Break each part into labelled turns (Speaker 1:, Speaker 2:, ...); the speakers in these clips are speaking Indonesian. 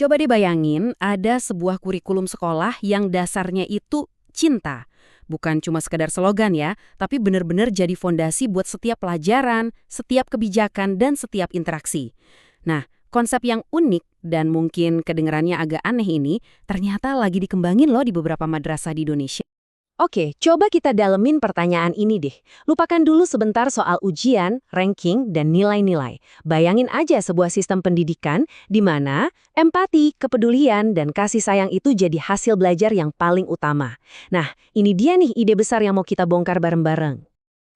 Speaker 1: Coba deh bayangin ada sebuah kurikulum sekolah yang dasarnya itu cinta. Bukan cuma sekedar slogan ya, tapi benar-benar jadi fondasi buat setiap pelajaran, setiap kebijakan, dan setiap interaksi. Nah, konsep yang unik dan mungkin kedengarannya agak aneh ini ternyata lagi dikembangin loh di beberapa madrasah di Indonesia.
Speaker 2: Oke, coba kita dalemin pertanyaan ini deh. Lupakan dulu sebentar soal ujian, ranking, dan nilai-nilai. Bayangin aja sebuah sistem pendidikan di mana empati, kepedulian, dan kasih sayang itu jadi hasil belajar yang paling utama. Nah, ini dia nih ide besar yang mau kita bongkar bareng-bareng.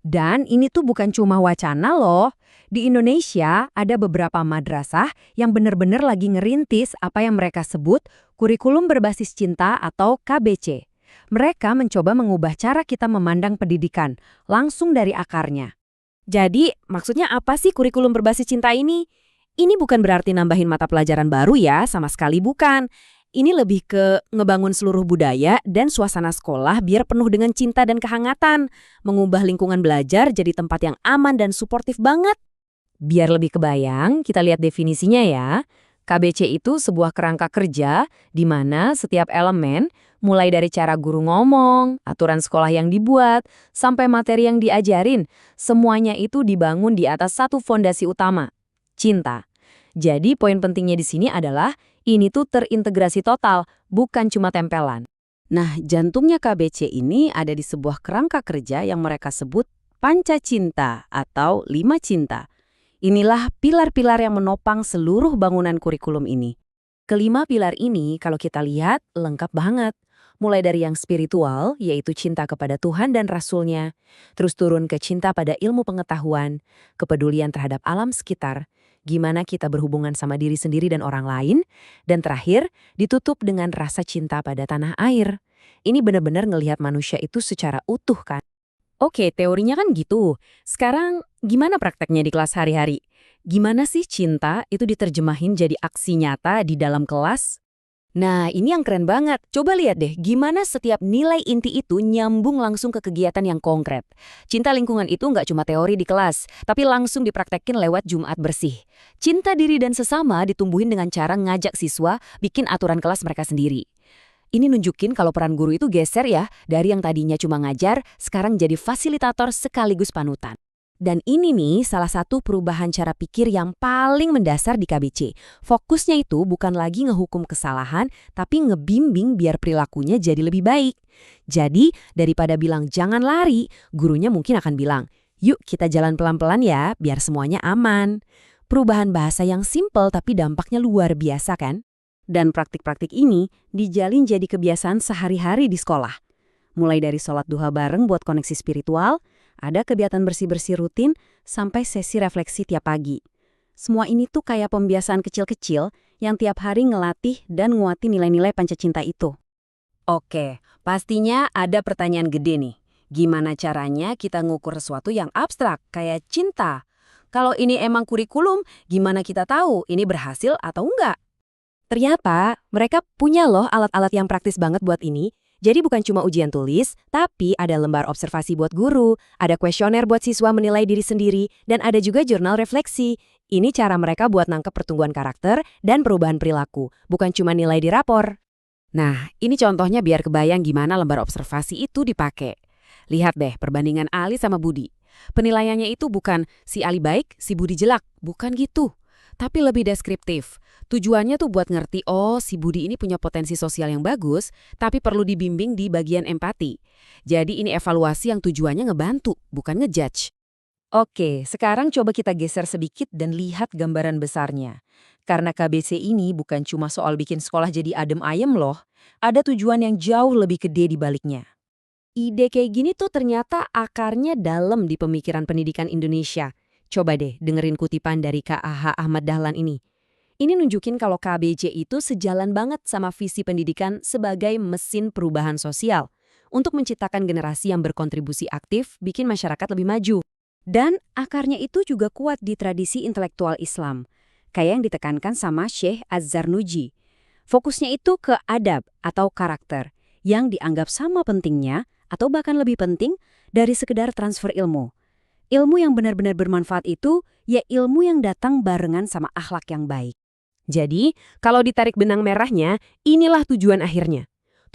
Speaker 3: Dan ini tuh bukan cuma wacana loh. Di Indonesia ada beberapa madrasah yang benar-benar lagi ngerintis apa yang mereka sebut kurikulum berbasis cinta atau KBC. Mereka mencoba mengubah cara kita memandang pendidikan, langsung dari akarnya.
Speaker 1: Jadi, maksudnya apa sih kurikulum berbasis cinta ini? Ini bukan berarti nambahin mata pelajaran baru ya, sama sekali bukan. Ini lebih ke ngebangun seluruh budaya dan suasana sekolah biar penuh dengan cinta dan kehangatan. Mengubah lingkungan belajar jadi tempat yang aman dan suportif banget.
Speaker 2: Biar lebih kebayang, kita lihat definisinya ya. KBC itu sebuah kerangka kerja di mana setiap elemen, mulai dari cara guru ngomong, aturan sekolah yang dibuat, sampai materi yang diajarin, semuanya itu dibangun di atas satu fondasi utama, cinta. Jadi poin pentingnya di sini adalah ini tuh terintegrasi total, bukan cuma tempelan.
Speaker 1: Nah, jantungnya KBC ini ada di sebuah kerangka kerja yang mereka sebut Panca Cinta atau Lima Cinta. Inilah pilar-pilar yang menopang seluruh bangunan kurikulum ini. Kelima pilar ini kalau kita lihat lengkap banget. Mulai dari yang spiritual, yaitu cinta kepada Tuhan dan Rasul-Nya, terus turun ke cinta pada ilmu pengetahuan, kepedulian terhadap alam sekitar, gimana kita berhubungan sama diri sendiri dan orang lain, dan terakhir ditutup dengan rasa cinta pada tanah air. Ini benar-benar ngelihat manusia itu secara utuh kan? Oke, teorinya kan gitu. Sekarang gimana prakteknya di kelas hari-hari? Gimana sih cinta itu diterjemahin jadi aksi nyata di dalam kelas? Nah, ini yang keren banget. Coba lihat deh, gimana setiap nilai inti itu nyambung langsung ke kegiatan yang konkret. Cinta lingkungan itu nggak cuma teori di kelas, tapi langsung dipraktekin lewat Jumat bersih. Cinta diri dan sesama ditumbuhin dengan cara ngajak siswa bikin aturan kelas mereka sendiri. Ini nunjukin kalau peran guru itu geser ya, dari yang tadinya cuma ngajar, sekarang jadi fasilitator sekaligus panutan. Dan ini nih salah satu perubahan cara pikir yang paling mendasar di KBC. Fokusnya itu bukan lagi ngehukum kesalahan, tapi ngebimbing biar perilakunya jadi lebih baik. Jadi, daripada bilang jangan lari, gurunya mungkin akan bilang, yuk kita jalan pelan-pelan ya, biar semuanya aman. Perubahan bahasa yang simpel tapi dampaknya luar biasa kan? Dan praktik-praktik ini dijalin jadi kebiasaan sehari-hari di sekolah. Mulai dari sholat duha bareng buat koneksi spiritual, ada kegiatan bersih-bersih rutin, sampai sesi refleksi tiap pagi. Semua ini tuh kayak pembiasaan kecil-kecil yang tiap hari ngelatih dan nguatin nilai-nilai pancacinta itu. Oke, pastinya ada pertanyaan gede nih. Gimana caranya kita ngukur sesuatu yang abstrak, kayak cinta? Kalau ini emang kurikulum, gimana kita tahu ini berhasil atau enggak? Ternyata mereka punya loh alat-alat yang praktis banget buat ini. Jadi bukan cuma ujian tulis, tapi ada lembar observasi buat guru, ada kuesioner buat siswa menilai diri sendiri, dan ada juga jurnal refleksi. Ini cara mereka buat nangkep pertumbuhan karakter dan perubahan perilaku, bukan cuma nilai di rapor. Nah, ini contohnya biar kebayang gimana lembar observasi itu dipakai. Lihat deh perbandingan Ali sama Budi. Penilaiannya itu bukan si Ali baik, si Budi jelek, bukan gitu. Tapi lebih deskriptif. Tujuannya tuh buat ngerti, oh si Budi ini punya potensi sosial yang bagus, tapi perlu dibimbing di bagian empati. Jadi ini evaluasi yang tujuannya ngebantu, bukan ngejudge.
Speaker 2: Oke, sekarang coba kita geser sedikit dan lihat gambaran besarnya. Karena KBC ini bukan cuma soal bikin sekolah jadi adem ayem loh, ada tujuan yang jauh lebih gede di baliknya.
Speaker 1: Ide kayak gini tuh ternyata akarnya dalam di pemikiran pendidikan Indonesia. Coba deh dengerin kutipan dari KAH Ahmad Dahlan ini. Ini nunjukin kalau KBJ itu sejalan banget sama visi pendidikan sebagai mesin perubahan sosial untuk menciptakan generasi yang berkontribusi aktif, bikin masyarakat lebih maju. Dan akarnya itu juga kuat di tradisi intelektual Islam, kayak yang ditekankan sama Syekh Az-Zarnuji. Fokusnya itu ke adab atau karakter yang dianggap sama pentingnya atau bahkan lebih penting dari sekedar transfer ilmu. Ilmu yang benar-benar bermanfaat itu ya ilmu yang datang barengan sama akhlak yang baik. Jadi, kalau ditarik benang merahnya, inilah tujuan akhirnya.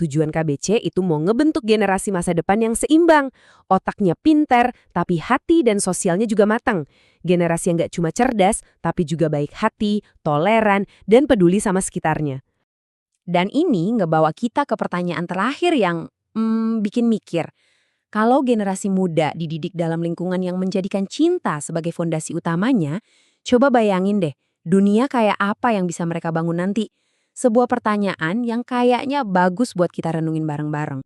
Speaker 1: Tujuan KBC itu mau ngebentuk generasi masa depan yang seimbang. Otaknya pintar, tapi hati dan sosialnya juga matang. Generasi yang nggak cuma cerdas, tapi juga baik hati, toleran, dan peduli sama sekitarnya.
Speaker 3: Dan ini ngebawa kita ke pertanyaan terakhir yang bikin mikir. Kalau generasi muda dididik dalam lingkungan yang menjadikan cinta sebagai fondasi utamanya, coba bayangin deh, dunia kayak apa yang bisa mereka bangun nanti? Sebuah pertanyaan yang kayaknya bagus buat kita renungin bareng-bareng.